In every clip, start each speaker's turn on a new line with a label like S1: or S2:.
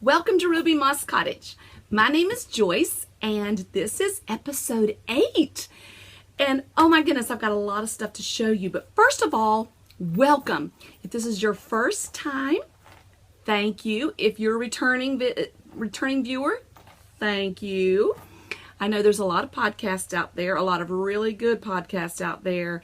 S1: Welcome to Moss Cottage. My name is Joyce, and this is episode 8. And oh my goodness, I've got a lot of stuff to show you. But first of all, welcome. If this is your first time, thank you. If you're a returning viewer, thank you. I know there's a lot of podcasts out there, a lot of really good podcasts out there.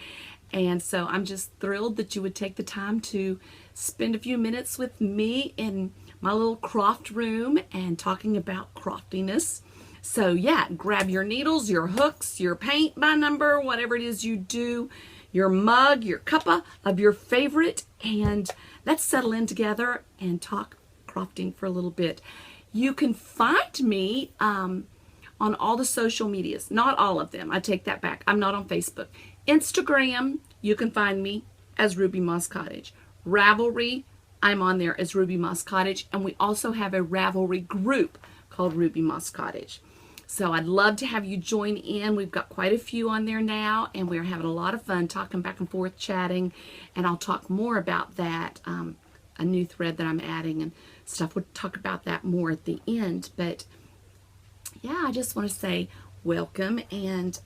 S1: And so I'm just thrilled that you would take the time to spend a few minutes with me in my little craft room and talking about craftiness. So yeah, grab your needles, your hooks, your paint by number, whatever it is you do, your mug, your cuppa of your favorite, and let's settle in together and talk crafting for a little bit. You can find me on all the social medias. Not all of them. I take that back. I'm not on Facebook. Instagram, you can find me as Ruby Moss Cottage. Ravelry, I'm on there as Ruby Moss Cottage, and we also have a Ravelry group called Ruby Moss Cottage. So I'd love to have you join in. We've got quite a few on there now, and we're having a lot of fun talking back and forth, chatting, and I'll talk more about that, a new thread that I'm adding and stuff. We'll talk about that more at the end, but yeah, I just want to say welcome, and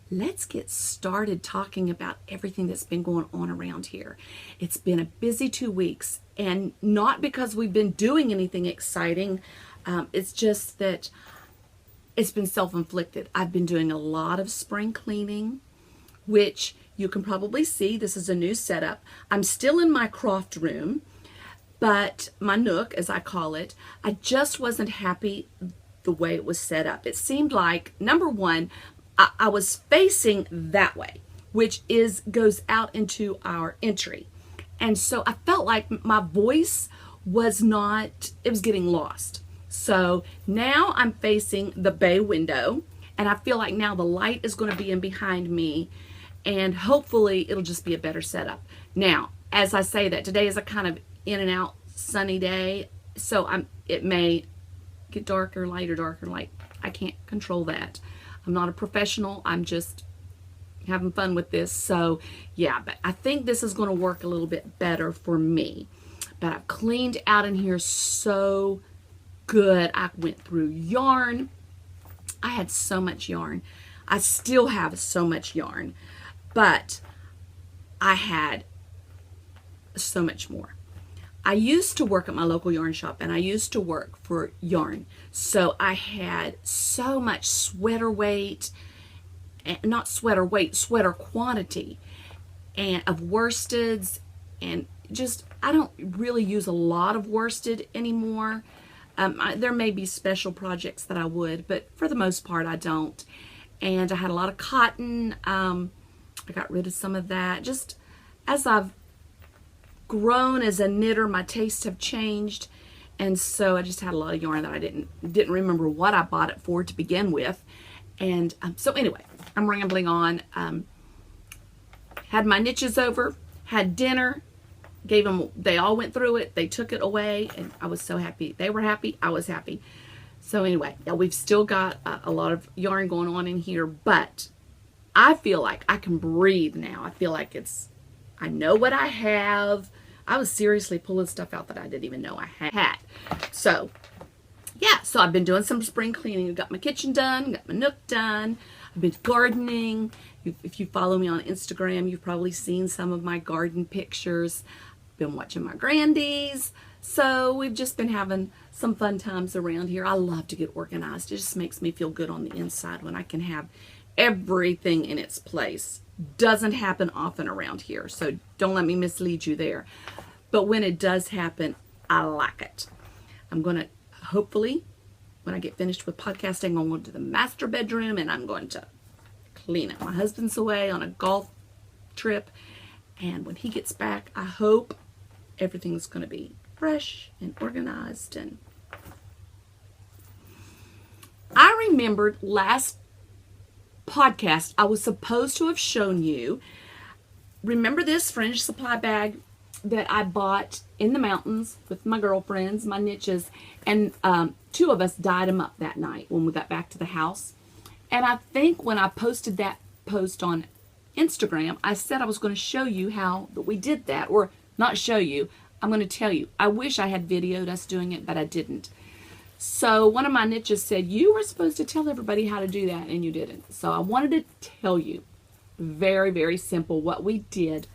S1: let's get started talking about everything that's been going on around here. It's been a busy 2 weeks, and not because we've been doing anything exciting. It's just that it's been self-inflicted. I've been doing a lot of spring cleaning, which you can probably see. This is a new setup. I'm still in my craft room, but my nook, as I call it, I just wasn't happy the way it was set up. It seemed like, number one, I was facing that way, which goes out into our entry. And so I felt like my voice was getting lost. So now I'm facing the bay window, and I feel like now the light is going to be in behind me, and hopefully it'll just be a better setup. Now, as I say that, today is a kind of in and out sunny day, so it may get darker, lighter, darker, light. I can't control that. I'm not a professional. I'm just having fun with this. So yeah, but I think this is going to work a little bit better for me. But I've cleaned out in here so good. I went through yarn. I had so much yarn. I still have so much yarn, but I had so much more. I used to work at my local yarn shop, and I used to work for yarn. So I had so much sweater weight, not sweater weight, sweater quantity, and of worsteds, and just, I don't really use a lot of worsted anymore. There may be special projects that I would, but for the most part I don't. And I had a lot of cotton. I got rid of some of that. Just as I've grown as a knitter, my tastes have changed, and so I just had a lot of yarn that I didn't remember what I bought it for to begin with. And so anyway, I'm rambling on. Had my niches over, had dinner, gave them, they all went through it, they took it away, and I was so happy. They were happy, I was happy. So anyway, yeah, we've still got a lot of yarn going on in here, but I feel like I can breathe now. I feel like I know what I have. I was seriously pulling stuff out that I didn't even know I had. So yeah, so I've been doing some spring cleaning. I got my kitchen done, got my nook done. I've been gardening. If you follow me on Instagram, you've probably seen some of my garden pictures. Been watching my grandies. So we've just been having some fun times around here. I love to get organized. It just makes me feel good on the inside when I can have everything in its place. Doesn't happen often around here, so don't let me mislead you there. But when it does happen, I like it. I'm going to, hopefully, when I get finished with podcasting, I'm going to go to the master bedroom and I'm going to clean it. My husband's away on a golf trip, and when he gets back, I hope everything's going to be fresh and organized. And I remembered last podcast, I was supposed to have shown you, remember this Fringe supply bag that I bought in the mountains with my girlfriends, my niches, and two of us dyed them up that night when we got back to the house. And I think when I posted that post on Instagram, I said I was going to show you how that we did that, or not show you, I'm going to tell you. I wish I had videoed us doing it, but I didn't. So one of my niches said, you were supposed to tell everybody how to do that, and you didn't. So I wanted to tell you, very, very simple. What we did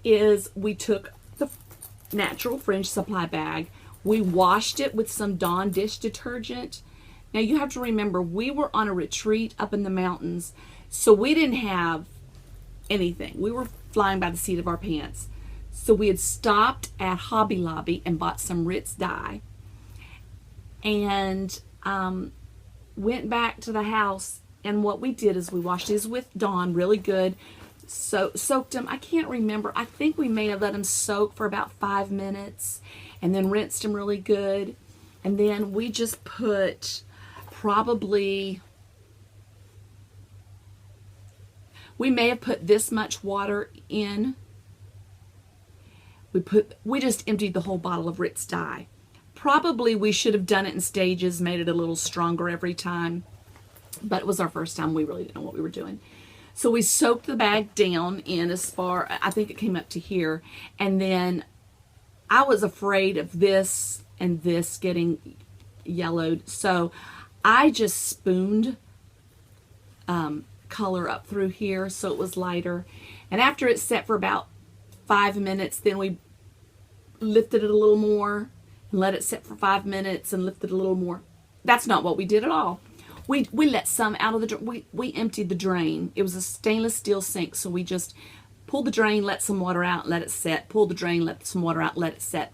S1: is we took the natural Fringe supply bag, we washed it with some Dawn dish detergent. Now you have to remember, we were on a retreat up in the mountains, so we didn't have anything. We were flying by the seat of our pants. So we had stopped at Hobby Lobby and bought some Ritz dye, and went back to the house, and what we did is we washed these with Dawn really good, so soaked them. I can't remember, I think we may have let them soak for about 5 minutes and then rinsed them really good, and then we just put probably, we may have put this much water in. We just emptied the whole bottle of Ritz dye. Probably we should have done it in stages, made it a little stronger every time, but it was our first time. We really didn't know what we were doing. So we soaked the bag down in as far, I think it came up to here, and then I was afraid of this and this getting yellowed, so I just spooned color up through here so it was lighter. And after it set for about 5 minutes, then we lifted it a little more and let it set for 5 minutes and lifted a little more. That's not what we did at all. We let some out of the, we emptied the drain. It was a stainless steel sink, so we just pulled the drain, let some water out, let it set. Pull the drain, let some water out, let it set.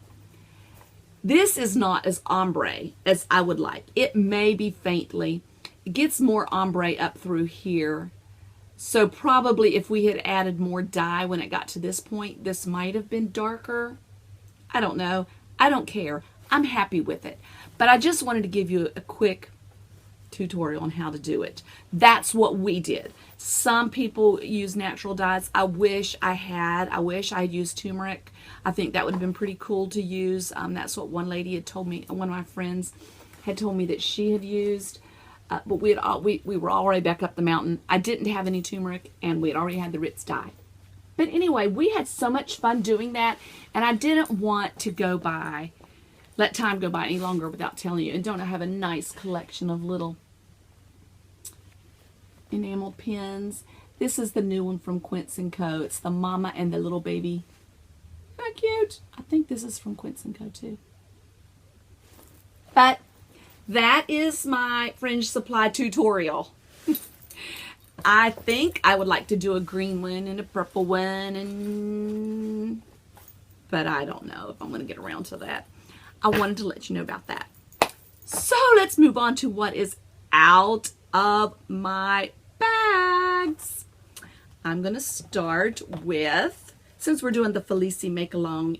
S1: This is not as ombre as I would like. It may be faintly. It gets more ombre up through here. So probably if we had added more dye when it got to this point, this might have been darker. I don't know. I don't care. I'm happy with it. But I just wanted to give you a quick tutorial on how to do it. That's what we did. Some people use natural dyes. I wish I had used turmeric. I think that would have been pretty cool to use. That's what one lady had told me, one of my friends had told me that she had used. But we were already back up the mountain. I didn't have any turmeric, and we had already had the Ritz dye. But anyway, we had so much fun doing that, and I didn't want to let time go by any longer without telling you. And don't I have a nice collection of little enameled pins. This is the new one from Quince & Co. It's the mama and the little baby. How cute. I think this is from Quince & Co. too. But that is my Fringe supply tutorial. I think I would like to do a green one and a purple one, but I don't know if I'm going to get around to that. I wanted to let you know about that. So let's move on to what is out of my bags. I'm going to start with, since we're doing the Felici make-along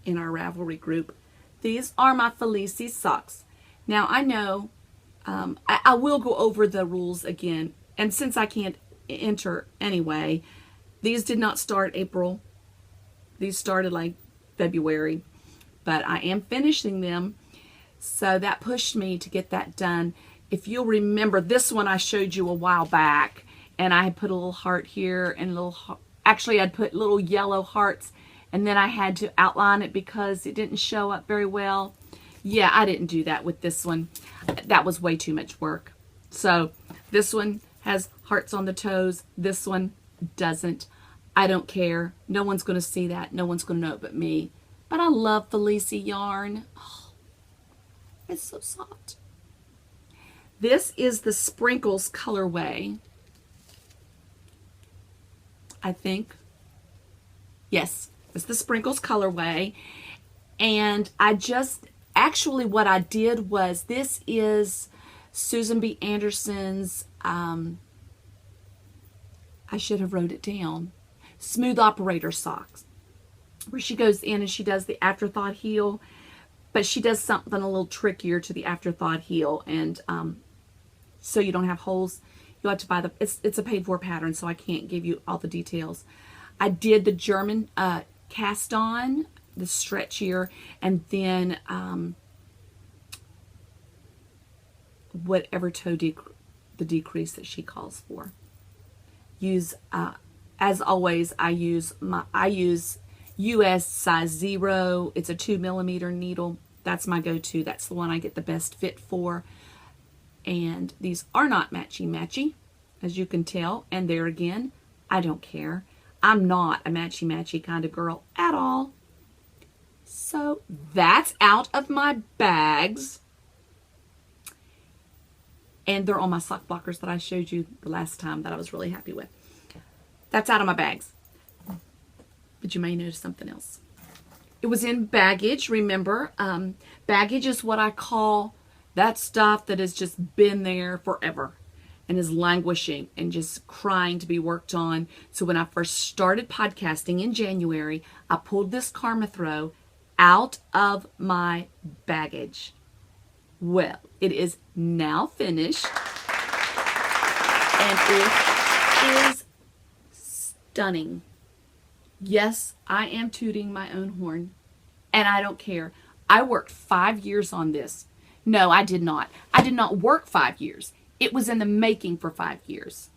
S1: in our Ravelry group, these are my Felici socks. Now, I know I will go over the rules again, and since I can't enter anyway, these did not start April. These started like February, but I am finishing them, so that pushed me to get that done. If you'll remember, this one I showed you a while back, and I had put a little heart here and actually I'd put little yellow hearts, and then I had to outline it because it didn't show up very well. Yeah, I didn't do that with this one. That was way too much work. So this one has hearts on the toes. This one doesn't. I don't care. No one's going to see that. No one's going to know it but me. But I love Felici yarn. Oh, it's so soft. This is the Sprinkles colorway. I think. Yes, it's the Sprinkles colorway. And actually what I did was, this is Susan B. Anderson's, I should have wrote it down, Smooth Operator Socks, where she goes in and she does the afterthought heel, but she does something a little trickier to the afterthought heel, and so you don't have holes. You'll have to buy it's a paid for pattern, so I can't give you all the details. I did the German cast on, the stretchier, and then whatever toe the decrease that she calls for. Use as always, I use US size 0. It's a 2mm needle. That's my go-to. That's the one I get the best fit for. And these are not matchy-matchy, as you can tell. And there again, I don't care. I'm not a matchy-matchy kind of girl at all. So that's out of my bags. And they're on my sock blockers that I showed you the last time that I was really happy with. That's out of my bags. But you may notice something else. It was in baggage, remember? Baggage is what I call that stuff that has just been there forever and is languishing and just crying to be worked on. So when I first started podcasting in January, I pulled this Karma Throw out of my baggage. Well, it is now finished, and it is stunning. Yes, I am tooting my own horn, and I don't care. I worked 5 years on this. No, I did not. I did not work 5 years. It was in the making for 5 years.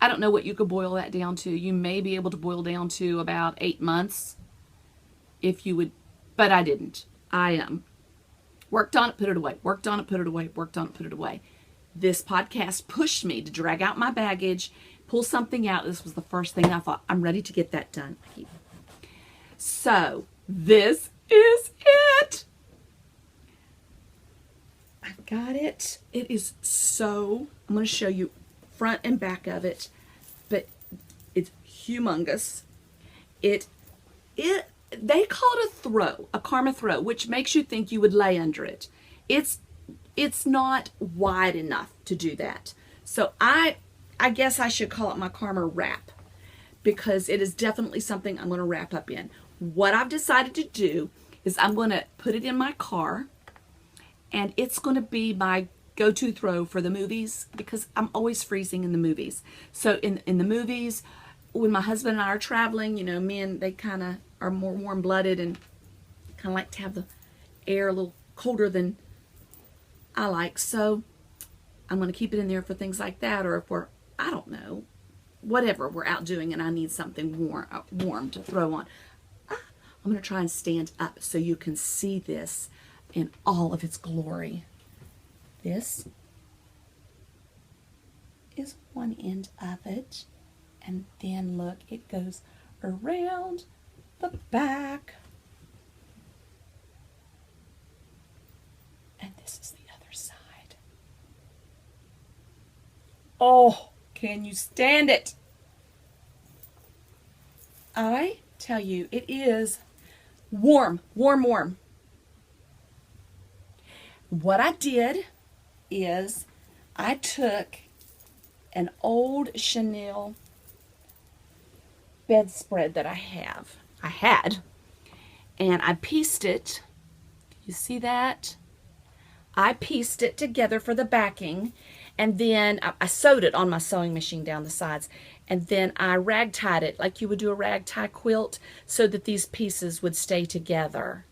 S1: I don't know what you could boil that down to. You may be able to boil down to about 8 months if you would, but I didn't. I worked on it, put it away, worked on it, put it away, worked on it, put it away. This podcast pushed me to drag out my baggage, pull something out. This was the first thing I thought, I'm ready to get that done. So this is it. I've got it. It is so, I'm going to show you front and back of it, but it's humongous. They call it a throw, a Karma Throw, which makes you think you would lay under it. It's not wide enough to do that. So I guess I should call it my Karma Wrap, because it is definitely something I'm going to wrap up in. What I've decided to do is I'm going to put it in my car, and it's going to be my go-to throw for the movies, because I'm always freezing in the movies. So in the movies, when my husband and I are traveling, you know, men, they kind of are more warm-blooded and kind of like to have the air a little colder than I like. So I'm going to keep it in there for things like that, or if we're, I don't know, whatever we're out doing and I need something warm to throw on. I'm going to try and stand up so you can see this in all of its glory. This is one end of it, and then look, it goes around the back, and this is the other side. Oh, can you stand it? I tell you, it is warm, warm, warm. What I did is I took an old chenille bedspread that I had, and I pieced it. You see that? I pieced it together for the backing, and then I sewed it on my sewing machine down the sides, and then I rag tied it like you would do a rag tie quilt so that these pieces would stay together.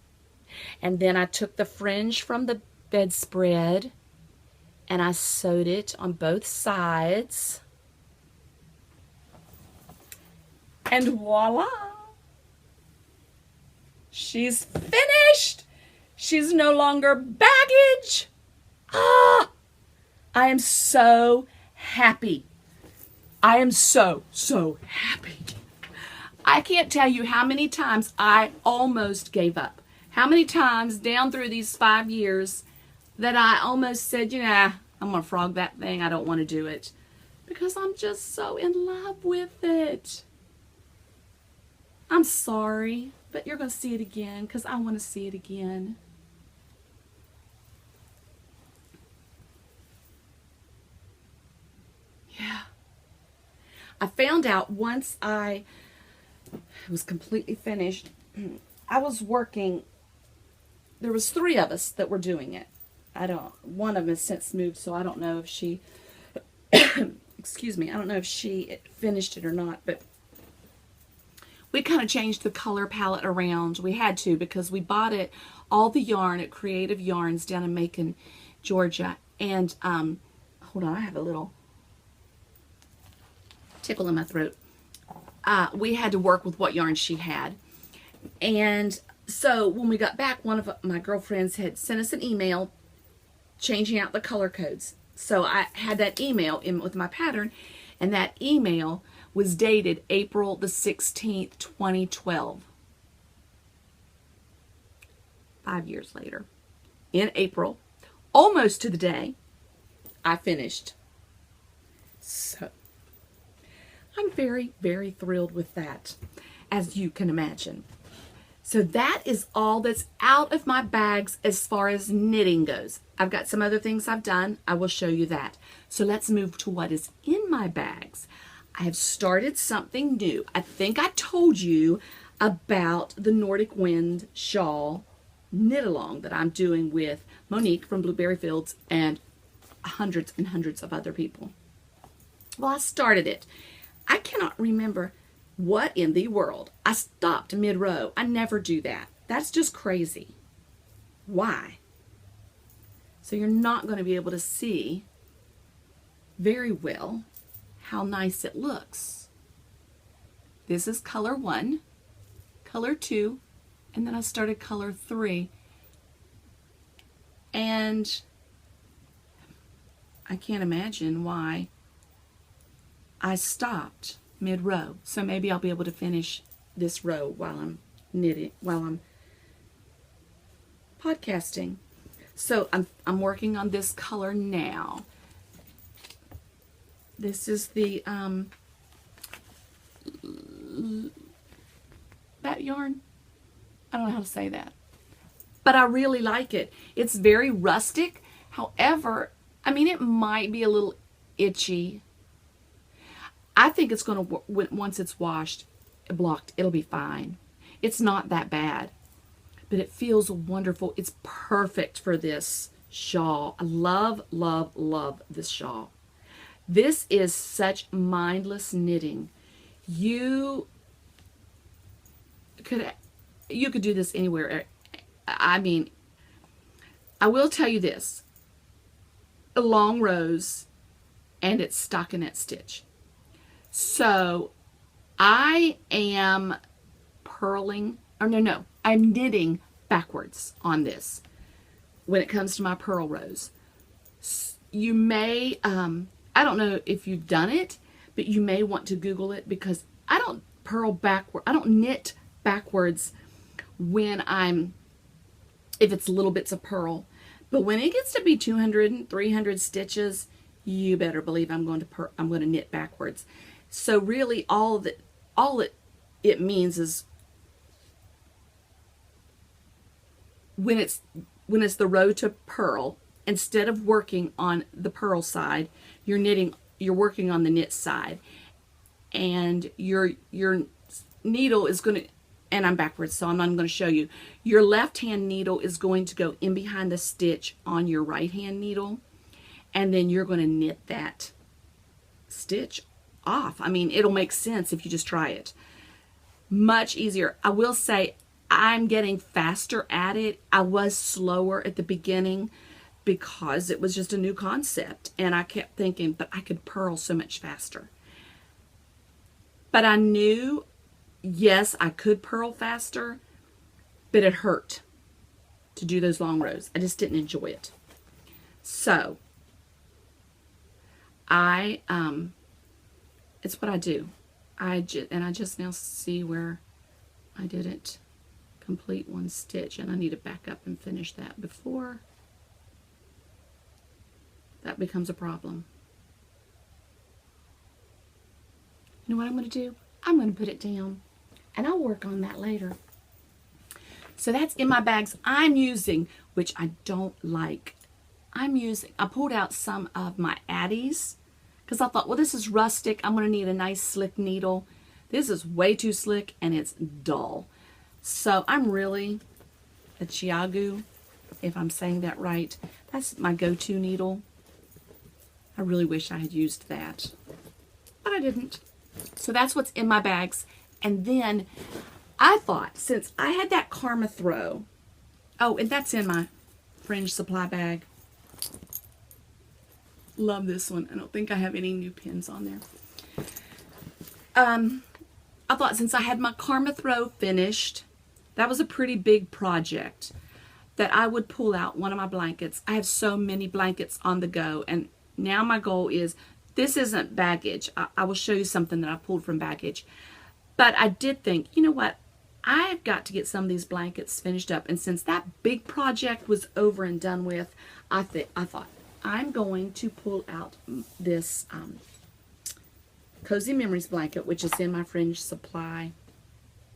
S1: And then I took the fringe from the bedspread and I sewed it on both sides, and voila, she's finished. She's no longer baggage. I am so happy. I am so happy. I can't tell you how many times I almost gave up. How many times down through these 5 years that I almost said, you know, I'm going to frog that thing. I don't want to do it. Because I'm just so in love with it. I'm sorry, but you're going to see it again because I want to see it again. Yeah. I found out once I was completely finished, I was working, there was 3 of us that were doing it. One of them has since moved, so I don't know if she excuse me, I don't know if she finished it or not, but we kind of changed the color palette around. We had to because we bought it, all the yarn at Creative Yarns down in Macon, Georgia. And hold on, I have a little tickle in my throat. We had to work with what yarn she had. And so when we got back, one of my girlfriends had sent us an email changing out the color codes. So I had that email in with my pattern, and that email was dated April the 16th, 2012. 5 years later, in April, almost to the day, I finished. So I'm very, very thrilled with that, as you can imagine. So that is all that's out of my bags as far as knitting goes. I've got some other things I've done. I will show you that. So let's move to what is in my bags. I have started something new. I think I told you about the Nordic Wind shawl knit along that I'm doing with Monique from Blueberry Fields and hundreds and hundreds of other people. Well, I started it. I cannot remember what in the world. I stopped mid-row. I never do that. That's just crazy. Why? So you're not going to be able to see very well how nice it looks. This is color 1, color 2, and then I started color 3. And I can't imagine why I stopped mid-row. So maybe I'll be able to finish this row while I'm knitting, while I'm podcasting. So I'm working on this color now. This is the that yarn. I don't know how to say that, but I really like it. It's very rustic. However, I mean, it might be a little itchy. I think it's going to, once it's washed, blocked, it'll be fine. It's not that bad, but it feels wonderful. It's perfect for this shawl. I love, love, love this shawl. This is such mindless knitting. You could do this anywhere. I mean, I will tell you this. Long rows, and it's stockinette stitch. So I am purling, or no, I'm knitting backwards on this when it comes to my purl rows. You may, I don't know if you've done it, but you may want to Google it, because I don't purl backward. I don't knit backwards when if it's little bits of purl. But when it gets to be 200 and 300 stitches, you better believe I'm going to knit backwards. So really all it means is when it's the row to purl, instead of working on the purl side, you're working on the knit side. And your needle is going to, and I'm backwards, so I'm not going to show you. Your left hand needle is going to go in behind the stitch on your right hand needle, and then you're going to knit that stitch off. I mean, it'll make sense if you just try it. Much easier. I will say I'm getting faster at it. I was slower at the beginning because it was just a new concept, and I kept thinking, but I could purl so much faster. But I knew, yes, I could purl faster, but it hurt to do those long rows. I just didn't enjoy it. So it's what I do. I just now see where I didn't complete one stitch, and I need to back up and finish that before that becomes a problem. You know what I'm going to do? I'm going to put it down, and I'll work on that later. So that's in my bags I'm using, which I don't like. I pulled out some of my Addies, because I thought, well, this is rustic. I'm going to need a nice slick needle. This is way too slick, and it's dull. So I'm really a Chiagu, if I'm saying that right. That's my go-to needle. I really wish I had used that. but I didn't. So that's what's in my bags. And then I thought, since I had that Karma throw, oh, and that's in my Fringe supply bag. Love this one. I don't think I have any new pins on there. I thought since I had my Karma throw finished, that was a pretty big project, that I would pull out one of my blankets. I have so many blankets on the go, and now my goal is, this isn't baggage. I will show you something that I pulled from baggage. But I did think, you know what? I've got to get some of these blankets finished up. And since that big project was over and done with, I thought, I'm going to pull out this Cozy Memories blanket, which is in my Fringe supply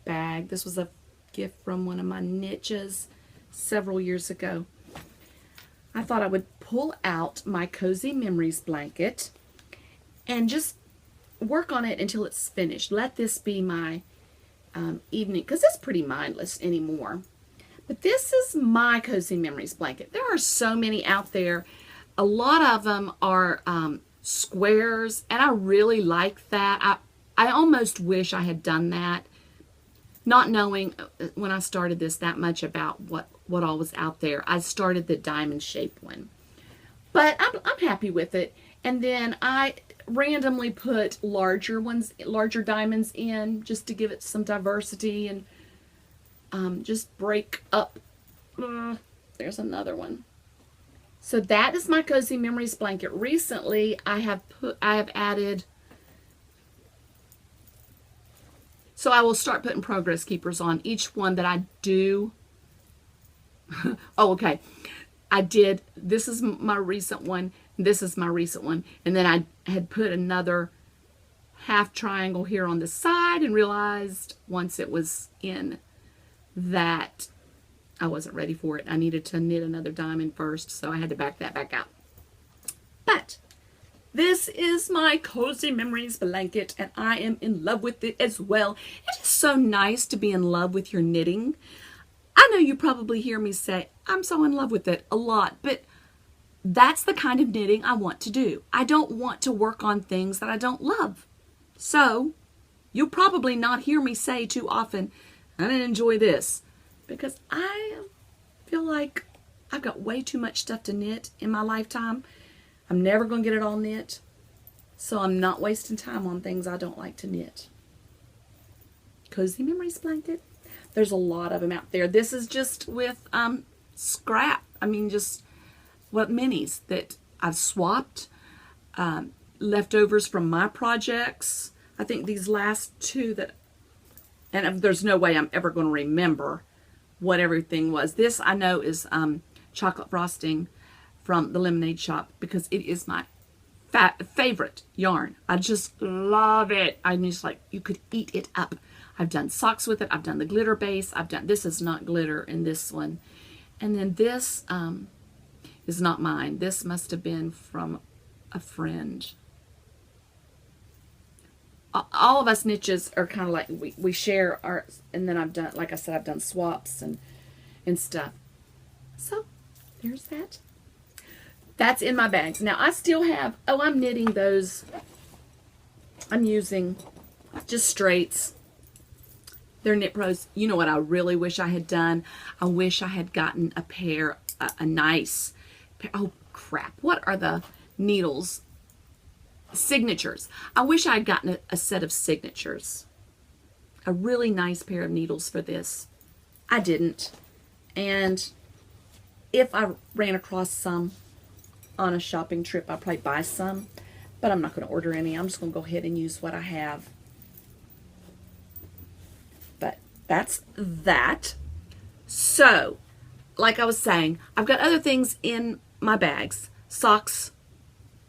S1: bag. This was a gift from one of my niches several years ago. I thought I would pull out my Cozy Memories blanket and just work on it until it's finished. Let this be my evening, because it's pretty mindless anymore. But this is my Cozy Memories blanket. There are so many out there. A lot of them are squares, and I really like that. I almost wish I had done that, not knowing when I started this that much about what all was out there. I started the diamond shaped one, but I'm happy with it. And then I randomly put larger diamonds in, just to give it some diversity, and just break up. There's another one. So that is my Cozy Memories blanket. Recently, I have added. So I will start putting progress keepers on each one that I do. Oh, okay. I did. This is my recent one. This is my recent one. And then I had put another half triangle here on the side and realized once it was in that I wasn't ready for it. I needed to knit another diamond first, so I had to back that back out. But this is my Cozy Memories blanket, and I am in love with it as well. It is so nice to be in love with your knitting. I know you probably hear me say, I'm so in love with it a lot, but that's the kind of knitting I want to do. I don't want to work on things that I don't love. So you'll probably not hear me say too often, I didn't enjoy this, because I feel like I've got way too much stuff to knit in my lifetime. I'm never going to get it all knit, so I'm not wasting time on things I don't like to knit. Cozy Memories blanket. There's a lot of them out there. This is just with scrap. I mean, just what minis that I've swapped, leftovers from my projects. I think these last two that, and there's no way I'm ever going to remember what everything was. This I know is chocolate frosting from the Lemonade Shop, because it is my favorite yarn. I just love it. I'm just like, you could eat it up. I've done socks with it. I've done the glitter base. This is not glitter in this one. And then this is not mine. This must have been from a friend. All of us niches are kind of like, we share our, and then I've done, like I said, I've done swaps and stuff. So there's that. That's in my bags. Now I still have, I'm knitting those. I'm using just straights. They're Knit Pros. You know what I really wish I had done? I wish I had gotten a pair, a nice pair. Oh crap, what are the needles? Signatures. I wish I had gotten a set of signatures. A really nice pair of needles for this. I didn't. And if I ran across some on a shopping trip, I'd probably buy some. But I'm not going to order any. I'm just going to go ahead and use what I have. But that's that. So, like I was saying, I've got other things in my bags. Socks,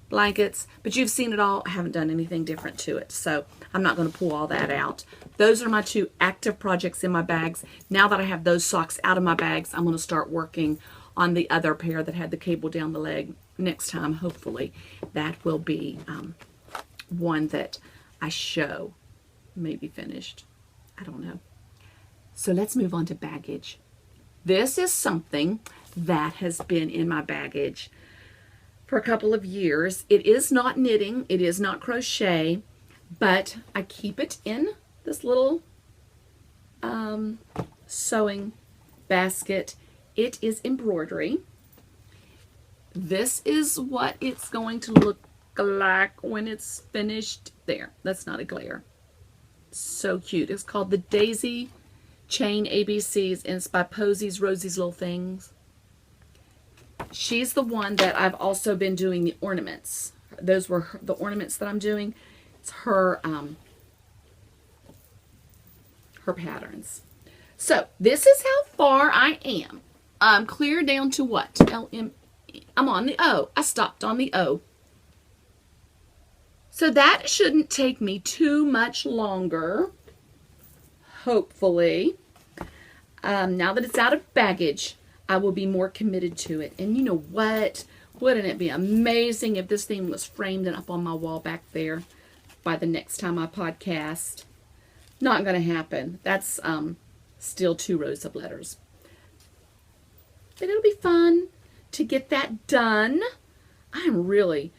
S1: blankets, but you've seen it all. I haven't done anything different to it, so I'm not going to pull all that out. Those are my two active projects in my bags. Now that I have those socks out of my bags, I'm going to start working on the other pair that had the cable down the leg. Next time, hopefully, that will be one that I show, maybe finished. I don't know. So let's move on to baggage. This is something that has been in my baggage for a couple of years. It is not knitting. It is not crochet. but I keep it in this little sewing basket. It is embroidery. This is what it's going to look like when it's finished. There, that's not a glare. So cute. It's called the Daisy Chain ABCs, and it's by Posey's Rosie's Little Things. She's the one that I've also been doing the ornaments. Those were the ornaments that I'm doing. It's her her patterns. So this is how far I am. I'm clear down to what? LM. I'm on the O. I stopped on the O. So that shouldn't take me too much longer, hopefully. Now that it's out of baggage, I will be more committed to it. And you know what? Wouldn't it be amazing if this thing was framed and up on my wall back there by the next time I podcast? Not going to happen. That's still 2 rows of letters. But it'll be fun to get that done. I'm really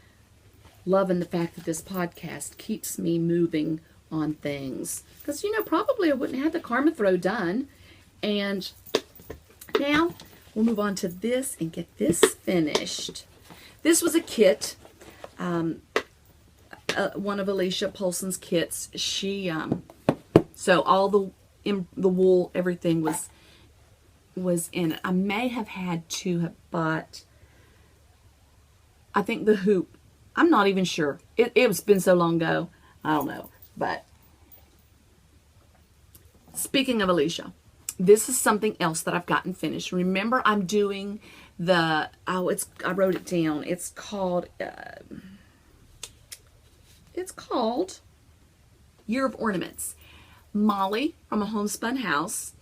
S1: loving the fact that this podcast keeps me moving on things. Because, you know, probably I wouldn't have the Karma Throw done. And now we'll move on to this and get this finished. This was a kit. One of Alicia Polson's kits. She, so all the wool, everything was in it. I may have had to have bought, I think the hoop. I'm not even sure. It's been so long ago. I don't know. But speaking of Alicia, this is something else that I've gotten finished. Remember, I'm doing the, I wrote it down. It's called Year of Ornaments. Molly from A Homespun House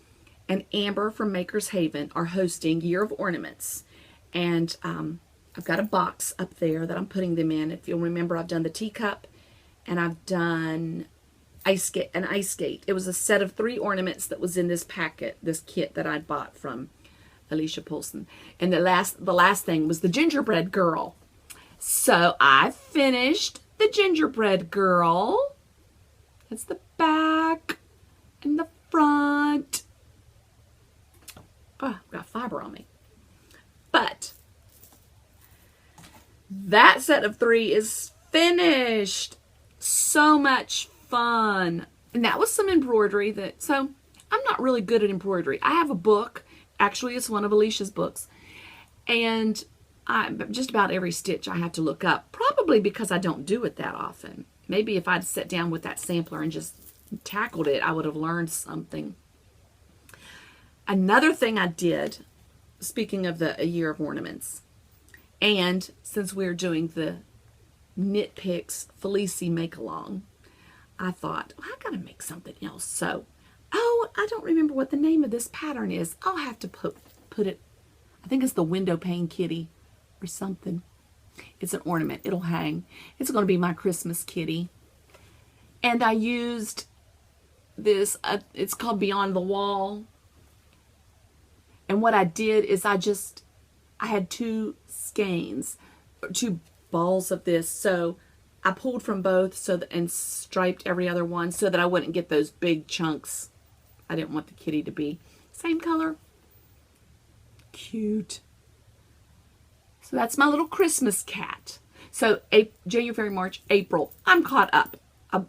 S1: and Amber from Maker's Haven are hosting Year of Ornaments. And I've got a box up there that I'm putting them in. If you'll remember, I've done the teacup and I've done an ice skate. It was a set of 3 ornaments that was in this packet, this kit that I bought from Alicia Polson. And the last thing was the gingerbread girl. So I finished the gingerbread girl. That's the back and the front. Oh, I've got fiber on me. But that set of 3 is finished. So much fun. And that was some embroidery so I'm not really good at embroidery. I have a book. Actually, it's one of Alicia's books. And just about every stitch I have to look up. Probably because I don't do it that often. Maybe if I'd sat down with that sampler and just tackled it, I would have learned something. Another thing I did, speaking of the Year of Ornaments, and since we're doing the Knit Picks Felici Make-Along, I thought, well, I gotta make something else. So, I don't remember what the name of this pattern is. I'll have to put it, I think it's the Window Pane Kitty or something. It's an ornament. It'll hang. It's going to be my Christmas kitty. And I used this, it's called Beyond the Wall. And what I did is I had 2 skeins, 2 balls of this. So I pulled from both and striped every other one so that I wouldn't get those big chunks. I didn't want the kitty to be same color. Cute. So that's my little Christmas cat. So January, March, April, I'm caught up.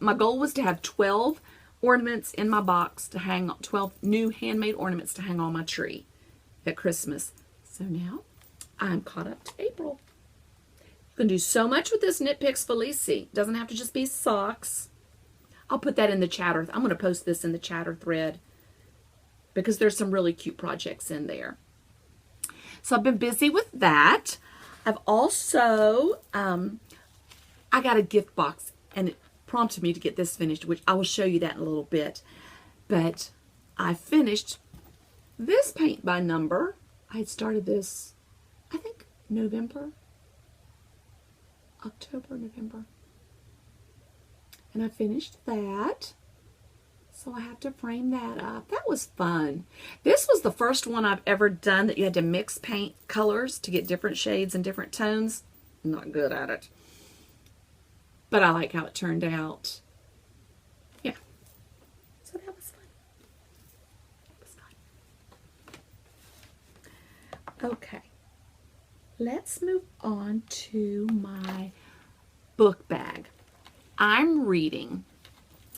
S1: My goal was to have 12 ornaments in my box to hang, 12 new handmade ornaments to hang on my tree at Christmas. So now I'm caught up to April. You can do so much with this Knit Picks Felici. Doesn't have to just be socks. I'll put that in the chatter. I'm going to post this in the chatter thread because there's some really cute projects in there. So I've been busy with that. I've also, I got a gift box and it prompted me to get this finished, which I will show you that in a little bit. But I finished this paint by number. I had started this, I think, October, November. And I finished that. So I have to frame that up. That was fun. This was the first one I've ever done that you had to mix paint colors to get different shades and different tones. I'm not good at it. But I like how it turned out. Okay, let's move on to my book bag. I'm reading.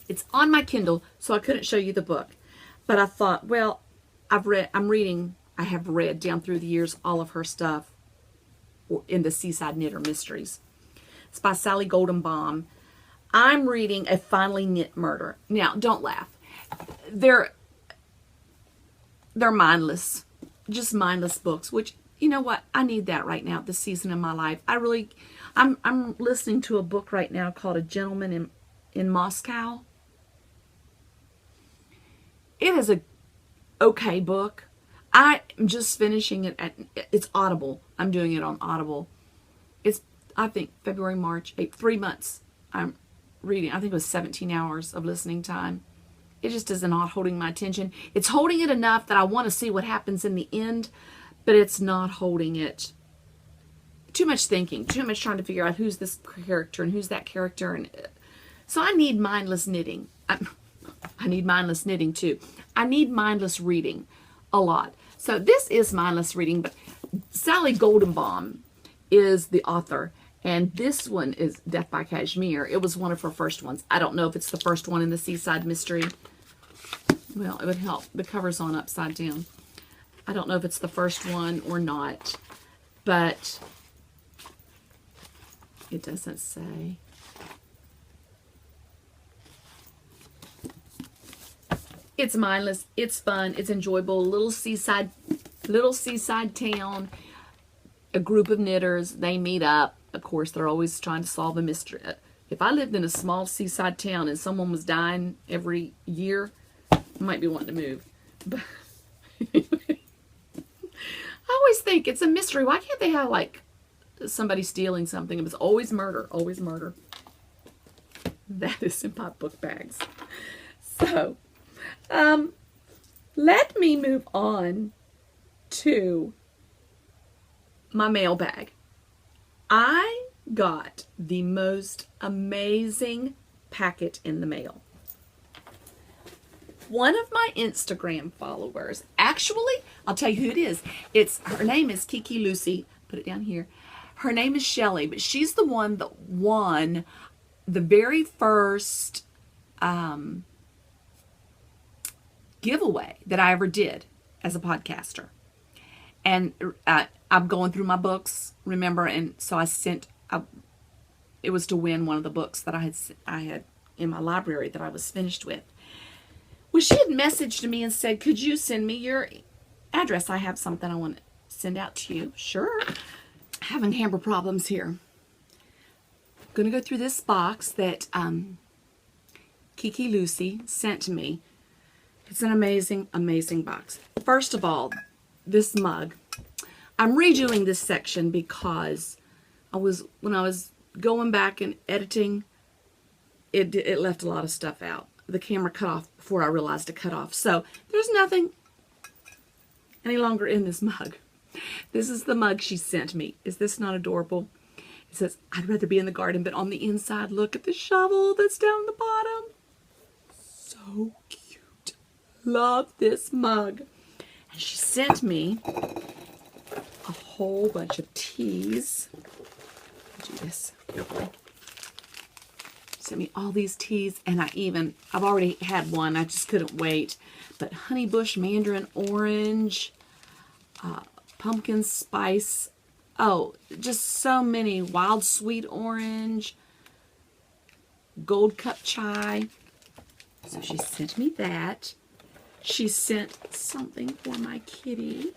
S1: It's on my Kindle, so I couldn't show you the book. But I thought, well, I have read down through the years all of her stuff in the Seaside Knitter Mysteries. It's by Sally Goldenbaum. I'm reading A Finely Knit Murder. Now, don't laugh. They're mindless. Just mindless books, which, you know what? I need that right now at this season in my life. I'm listening to a book right now called A Gentleman in Moscow. It is a okay book. I am just finishing it it's Audible. I'm doing it on Audible. It's, I think, February, March, 3 months I'm reading. I think it was 17 hours of listening time. It just is not holding my attention. It's holding it enough that I want to see what happens in the end, but it's not holding it. Too much thinking, too much trying to figure out who's this character and who's that character. And so I need mindless knitting. I need mindless knitting too. I need mindless reading a lot. So this is mindless reading, but Sally Goldenbaum is the author. And this one is Death by Cashmere. It was one of her first ones. I don't know if it's the first one in the Seaside Mystery. Well, it would help. The cover's on upside down. I don't know if it's the first one or not. But it doesn't say. It's mindless. It's fun. It's enjoyable. Little seaside town. A group of knitters. They meet up. Of course, they're always trying to solve a mystery. If I lived in a small seaside town and someone was dying every year, I might be wanting to move. But I always think it's a mystery. Why can't they have, like, somebody stealing something? It was always murder. Always murder. That is in my book bags. So, let me move on to my mailbag. I got the most amazing packet in the mail. One of my Instagram followers, actually, I'll tell you who it is. Her name is Kiki Lucy. Put it down here. Her name is Shelly, but she's the one that won the very first giveaway that I ever did as a podcaster. And I'm going through my books, remember, and so it was to win one of the books that I had in my library that I was finished with. Well, she had messaged me and said, could you send me your address? I have something I want to send out to you. Sure. Having camera problems here. I'm going to go through this box that Kiki Lucy sent to me. It's an amazing, amazing box. First of all, this mug. I'm redoing this section because when I was going back and editing, it left a lot of stuff out. The camera cut off before I realized it cut off. So there's nothing any longer in this mug. This is the mug she sent me. Is this not adorable? It says, I'd rather be in the garden, but on the inside, look at the shovel that's down the bottom. So cute. Love this mug. And she sent me a whole bunch of teas. Do this carefully. Sent me all these teas, and I've already had one. I just couldn't wait. But honey bush mandarin orange, pumpkin spice. Oh, just so many. Wild sweet orange, gold cup chai. So she sent me that. She sent something for my kitty.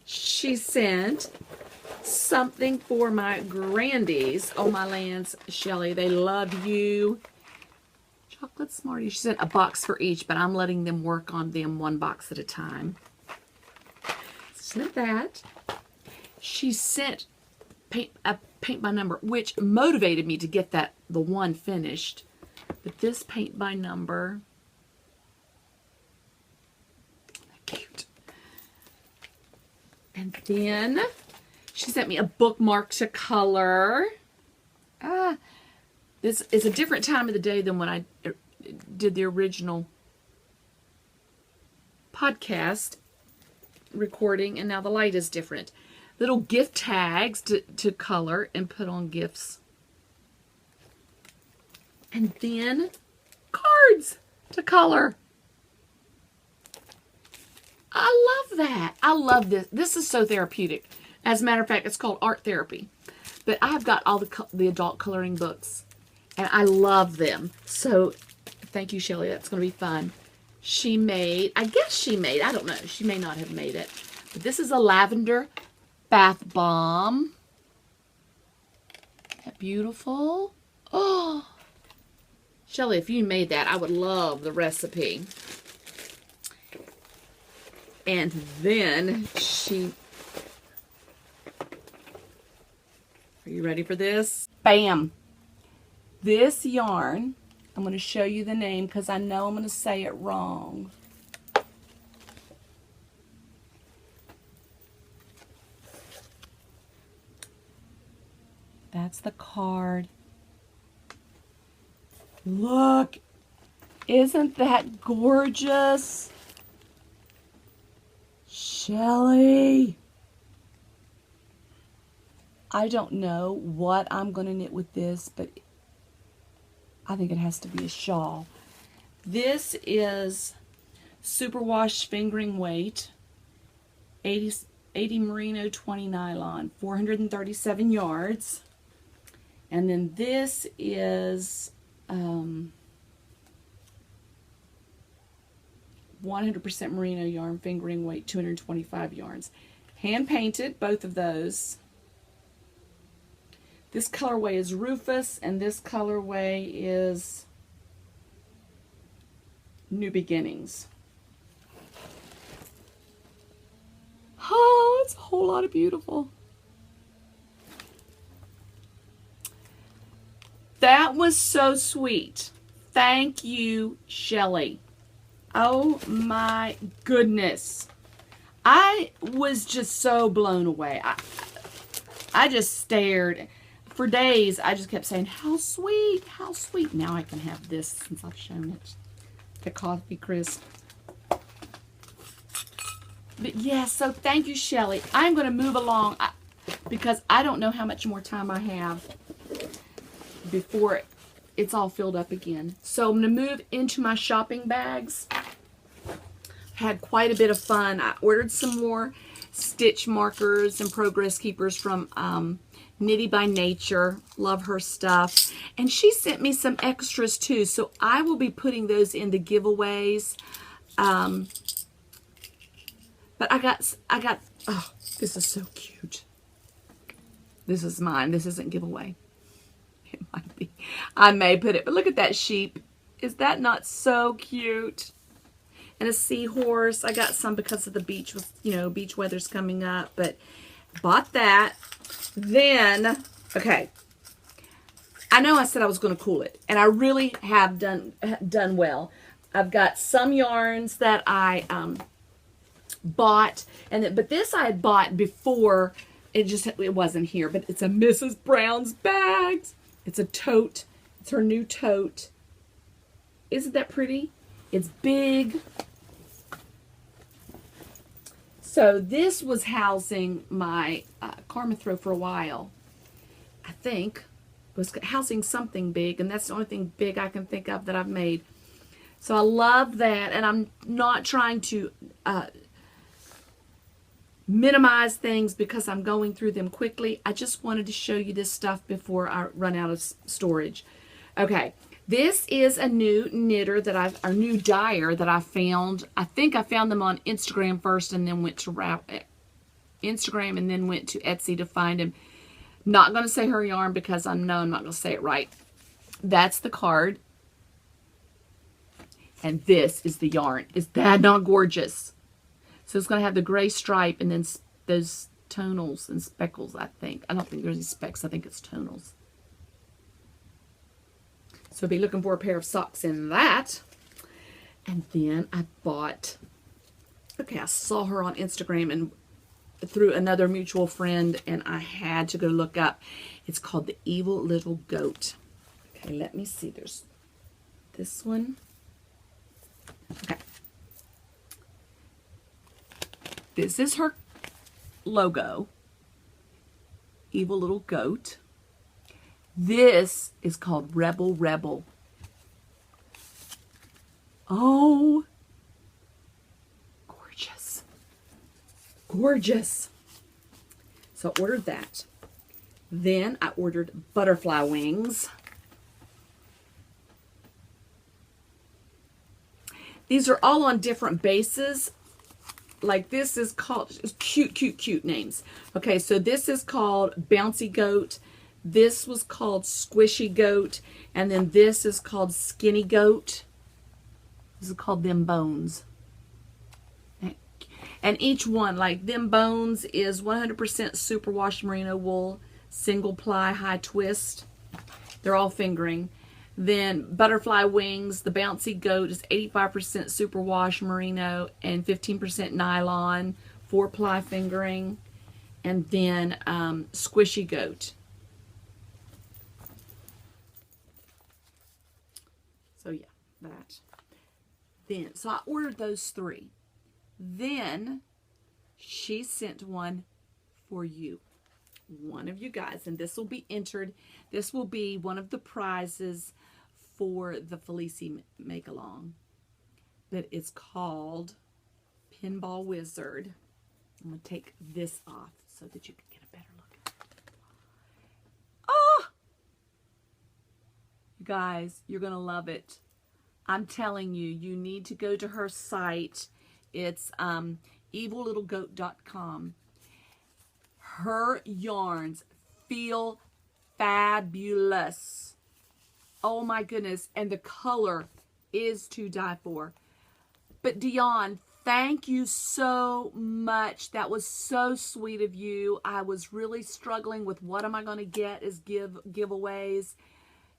S1: She sent something for my grandies. Oh, my lands, Shelly, they love you. Chocolate Smarties. She sent a box for each, but I'm letting them work on them one box at a time. Sent that. She sent a paint by number, which motivated me to get the one finished. But this paint by number, cute. And then she sent me a bookmark to color. This is a different time of the day than when I did the original podcast recording, and now the light is different. Little gift tags to color and put on gifts. And then cards to color. I love that. I love this. This is so therapeutic. As a matter of fact, it's called art therapy. But I've got all the adult coloring books, and I love them. So thank you, Shelly. That's going to be fun. She made, I don't know. She may not have made it. But this is a lavender bath bomb. Isn't that beautiful? Oh, Shelly, if you made that, I would love the recipe. And then are you ready for this? Bam! This yarn, I'm going to show you the name because I know I'm going to say it wrong. That's the card. Look! Isn't that gorgeous? Shelly! I don't know what I'm going to knit with this, but I think it has to be a shawl. This is superwash fingering weight, 80 merino, 20 nylon, 437 yards. And then this is 100% merino yarn, fingering weight, 225 yards. Hand painted, both of those. This colorway is Rufus, and this colorway is New Beginnings. Oh, it's a whole lot of beautiful. That was so sweet. Thank you, Shelly. Oh my goodness. I was just so blown away. I just stared. For days, I just kept saying, how sweet, how sweet. Now I can have this since I've shown it. The coffee crisp. But yeah, so thank you, Shelly. I'm going to move along because I don't know how much more time I have before it's all filled up again. So I'm going to move into my shopping bags. Had quite a bit of fun. I ordered some more stitch markers and progress keepers from Knitty by Nature. Love her stuff. And she sent me some extras too, so I will be putting those in the giveaways. But I got, oh, this is so cute. This is mine. This isn't giveaway. It might be. I may put it, but look at that sheep. Is that not so cute? And a seahorse. I got some because of the beach with, beach weather's coming up, but bought that. Then, okay, I know I said I was going to cool it, and I really have done well. I've got some yarns that I bought, but this I had bought before. It wasn't here, but it's a Mrs. Brown's bags. It's a tote. It's her new tote. Isn't that pretty? It's big. So this was housing my Karma throw for a while. I think it was housing something big, and that's the only thing big I can think of that I've made. So I love that, and I'm not trying to minimize things because I'm going through them quickly. I just wanted to show you this stuff before I run out of storage. Okay. This is a new knitter a new dyer that I found. I think I found them on Instagram first and then went to Instagram and then went to Etsy to find him. Not going to say her yarn because I know I'm not going to say it right. That's the card. And this is the yarn. Is that not gorgeous? So it's going to have the gray stripe and then those tonals and speckles, I think. I don't think there's any specks. I think it's tonals. So be looking for a pair of socks in that. And then I bought, okay, I saw her on Instagram and through another mutual friend, and I had to go look up. It's called The Evil Little Goat. Okay, let me see. There's this one. Okay. This is her logo. Evil little goat. This is called Rebel Rebel. Oh, gorgeous. Gorgeous. So I ordered that. Then I ordered butterfly wings. These are all on different bases. Like this is called, cute names. Okay, so this is called Bouncy Goat. This was called Squishy Goat. And then this is called Skinny Goat. This is called Them Bones. And each one, like Them Bones is 100% superwash merino wool, single ply, high twist. They're all fingering. Then Butterfly Wings, the Bouncy Goat is 85% superwash merino and 15% nylon, 4-ply fingering. And then Squishy Goat. So yeah, that. Then, so I ordered those 3. Then she sent one for you. One of you guys, and this will be entered. This will be one of the prizes for the Felici make-along. That is called Pinball Wizard. I'm going to take this off so that you can get a better look at it. Oh! You guys, you're going to love it. I'm telling you, you need to go to her site. It's evillittlegoat.com. Her yarns feel fabulous. Oh my goodness. And the color is to die for. But Dion, thank you so much. That was so sweet of you. I was really struggling with what am I going to get as giveaways.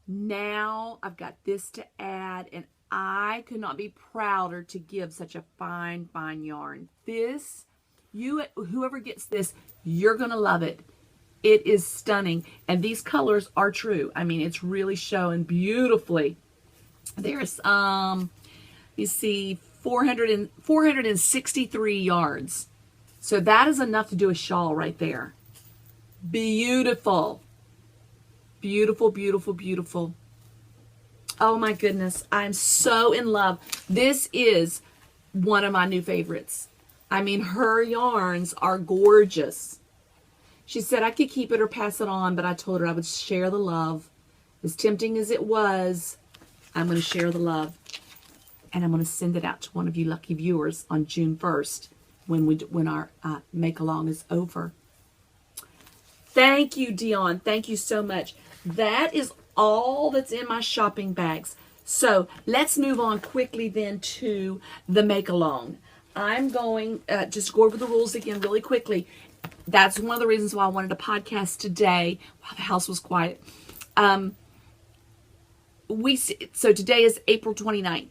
S1: Now I've got this to add, and I could not be prouder to give such a fine yarn. This, whoever gets this, you're going to love it. It is stunning. And these colors are true. I mean, it's really showing beautifully. There's, you see, 463 yards. So that is enough to do a shawl right there. Beautiful. Beautiful, beautiful, beautiful. Oh my goodness. I'm so in love. This is one of my new favorites. I mean, her yarns are gorgeous. She said I could keep it or pass it on, but I told her I would share the love. As tempting as it was, I'm going to share the love. And I'm going to send it out to one of you lucky viewers on June 1st when our make-along is over. Thank you, Dion. Thank you so much. That is all that's in my shopping bags. So let's move on quickly then to the make-along. I'm going just go over the rules again really quickly. That's one of the reasons why I wanted a podcast today while the house was quiet. So today is April 29th.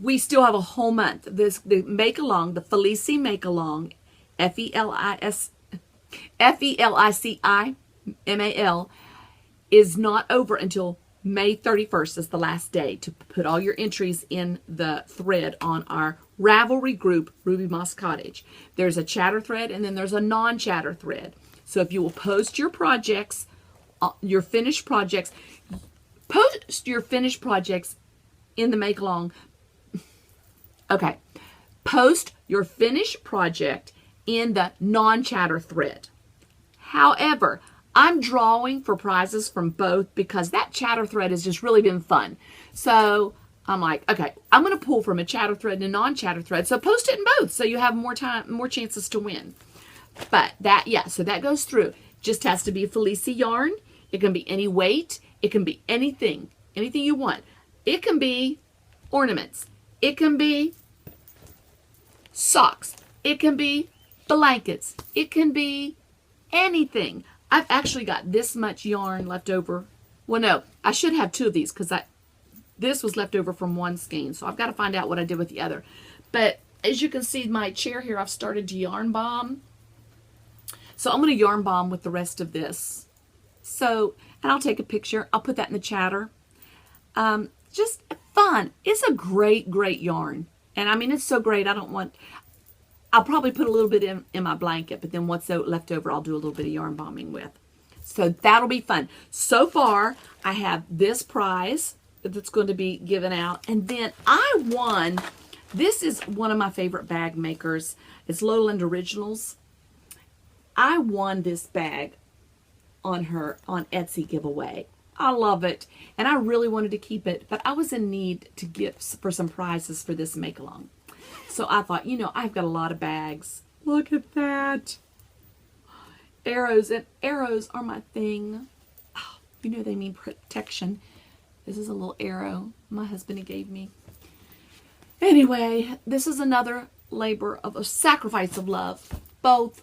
S1: We still have a whole month. The make-along, the Felici make-along, F-E-L-I-C-I-M-A-L, is not over until May 31st is the last day to put all your entries in the thread on our Ravelry group, Ruby Moss Cottage. There's a chatter thread and then there's a non-chatter thread. So if you will post your projects, your finished projects, post your finished projects in the make-along. Okay. Post your finished project in the non-chatter thread. However, I'm drawing for prizes from both because that chatter thread has just really been fun. So I'm like, okay, I'm going to pull from a chatter thread and a non-chatter thread. So post it in both so you have more time, more chances to win. But that, yeah, so that goes through. Just has to be Felici yarn. It can be any weight. It can be anything you want. It can be ornaments. It can be socks. It can be blankets. It can be anything. I've actually got this much yarn left over. Well, no, I should have 2 of these because this was left over from one skein. So I've got to find out what I did with the other. But as you can see, my chair here, I've started to yarn bomb. So I'm going to yarn bomb with the rest of this. So, and I'll take a picture. I'll put that in the chatter. Just fun. It's a great yarn. And I mean, it's so great. I don't want... I'll probably put a little bit in my blanket, but then what's left over, I'll do a little bit of yarn bombing with. So that'll be fun. So far, I have this prize that's going to be given out. And then I won, this is one of my favorite bag makers. It's Lowland Originals. I won this bag on Etsy giveaway. I love it. And I really wanted to keep it, but I was in need to get for some prizes for this make-along. So I thought, you know, I've got a lot of bags. Look at that. Arrows, and arrows are my thing. Oh, you know they mean protection. This is a little arrow my husband gave me. Anyway, this is another labor of a sacrifice of love. Both.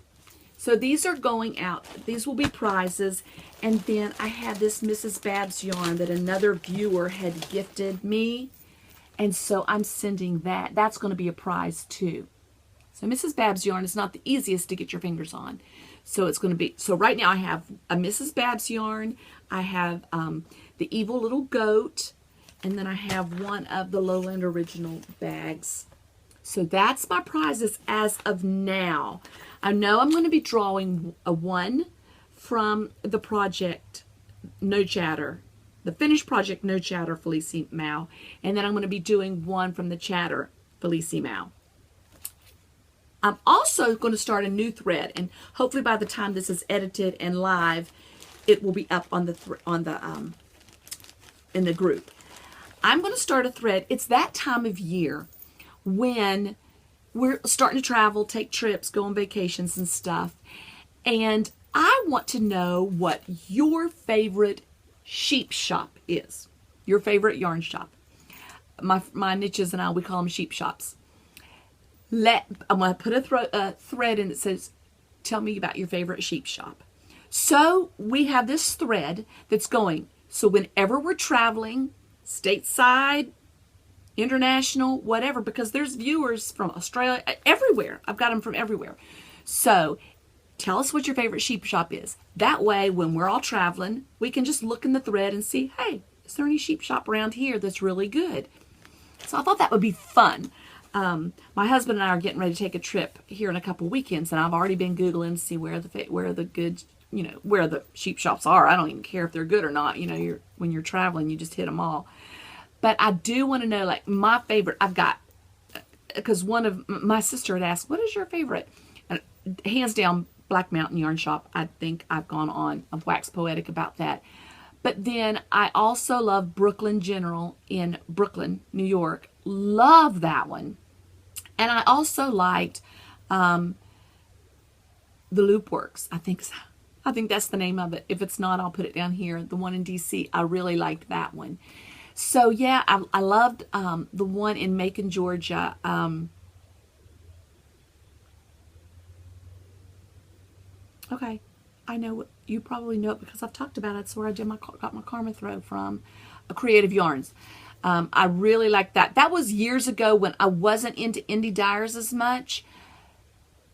S1: So these are going out. These will be prizes. And then I had this Mrs. Babs yarn that another viewer had gifted me. And so I'm sending that. That's going to be a prize too. So Mrs. Babs yarn is not the easiest to get your fingers on. So it's going to be, so right now I have a Mrs. Babs yarn. I have the Evil Little Goat. And then I have one of the Lowland Original bags. So that's my prizes as of now. I know I'm going to be drawing a one from the project No Chatter. The finished project No Chatter Felicie Mau. And then I'm going to be doing one from the Chatter Felicie Mau. I'm also going to start a new thread, and hopefully by the time this is edited and live, it will be up on the in the group. I'm going to start a thread. It's that time of year when we're starting to travel, take trips, go on vacations and stuff. And I want to know what your favorite sheep shop is. Your favorite yarn shop. My niches and I, we call them sheep shops. I'm going to put a thread in that says, tell me about your favorite sheep shop. So we have this thread that's going. So whenever we're traveling, stateside, international, whatever, because there's viewers from Australia, everywhere. I've got them from everywhere. So tell us what your favorite sheep shop is. That way, when we're all traveling, we can just look in the thread and see, hey, is there any sheep shop around here that's really good? So I thought that would be fun. My husband and I are getting ready to take a trip here in a couple weekends, and I've already been Googling to see where the good, you know, where the sheep shops are. I don't even care if they're good or not. You know, when you're traveling, you just hit them all. But I do want to know, like, my favorite. I've got, because one of my sister had asked, what is your favorite? And hands down, Black Mountain Yarn Shop. I think I've gone on a wax poetic about that. But then I also love Brooklyn General in Brooklyn, New York. Love that one. And I also liked the Loop Works. I think that's the name of it. If it's not, I'll put it down here. The one in DC, I really liked that one. So yeah, I loved the one in Macon, Georgia. Okay, I know what you probably know it because I've talked about it. It's where I got my Karma throw from, Creative Yarns. I really like that. That was years ago when I wasn't into indie dyers as much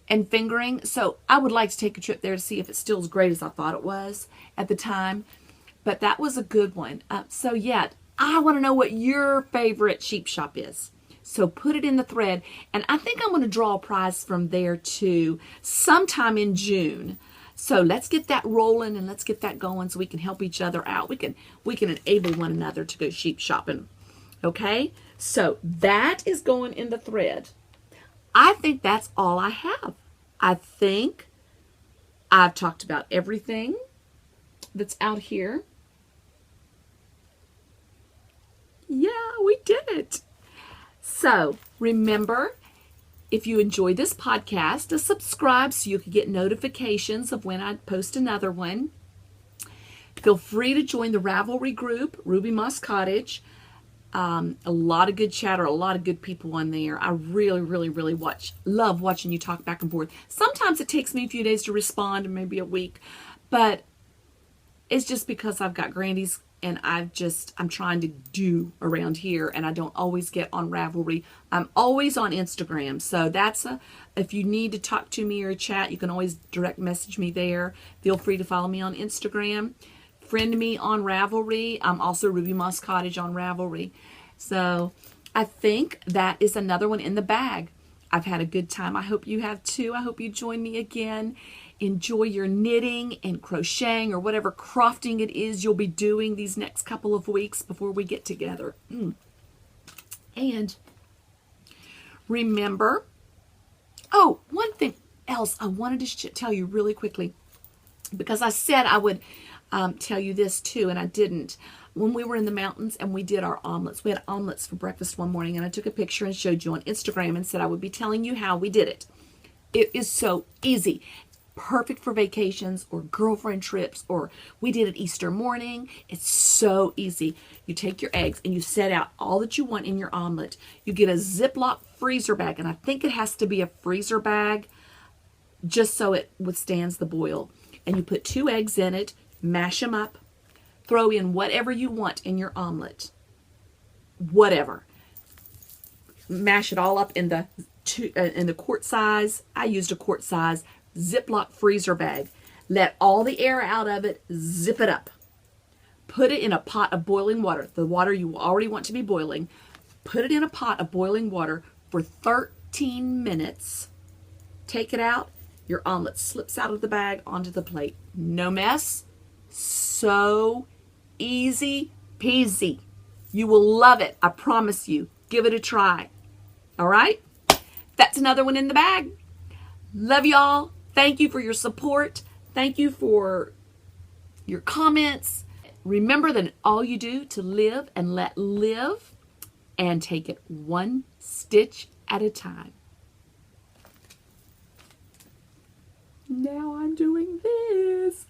S1: and fingering. So I would like to take a trip there to see if it's still as great as I thought it was at the time. But that was a good one. So yeah, I want to know what your favorite sheep shop is. So put it in the thread. And I think I'm going to draw a prize from there too sometime in June. So let's get that rolling and let's get that going so we can help each other out. We can enable one another to go sheep shopping. Okay? So that is going in the thread. I think that's all I have. I think I've talked about everything that's out here. Yeah, we did it. So remember, if you enjoyed this podcast, to subscribe so you can get notifications of when I post another one. Feel free to join the Ravelry group, Ruby Moss Cottage. A lot of good chatter, a lot of good people on there. I really, really, really love watching you talk back and forth. Sometimes it takes me a few days to respond, and maybe a week, but it's just because I've got grandies and I'm trying to do around here, and I don't always get on Ravelry. I'm always on Instagram. So if you need to talk to me or chat, you can always direct message me there. Feel free to follow me on Instagram. Friend me on Ravelry. I'm also Ruby Moss Cottage on Ravelry. So I think that is another one in the bag. I've had a good time. I hope you have too. I hope you join me again. Enjoy your knitting and crocheting or whatever crafting it is you'll be doing these next couple of weeks before we get together. And remember, oh, one thing else I wanted to tell you really quickly, because I said I would tell you this too, and I didn't. When we were in the mountains and we did our omelets, we had omelets for breakfast one morning, and I took a picture and showed you on Instagram and said I would be telling you how we did it. It is so easy. Perfect for vacations or girlfriend trips, or we did it Easter morning. It's so easy. You take your eggs and you set out all that you want in your omelet. You get a Ziploc freezer bag, and I think it has to be a freezer bag just so it withstands the boil. And you put 2 eggs in it, mash them up, throw in whatever you want in your omelet. Whatever. Mash it all up in the quart size. I used a quart size Ziploc freezer bag. Let all the air out of it, zip it up. Put it in a pot of boiling water, the water you already want to be boiling. Put it in a pot of boiling water for 13 minutes. Take it out. Your omelet slips out of the bag onto the plate. No mess. So easy peasy. You will love it. I promise you. Give it a try. All right? That's another one in the bag. Love y'all. Thank you for your support. Thank you for your comments. Remember that all you do to live and let live, and take it one stitch at a time. Now I'm doing this.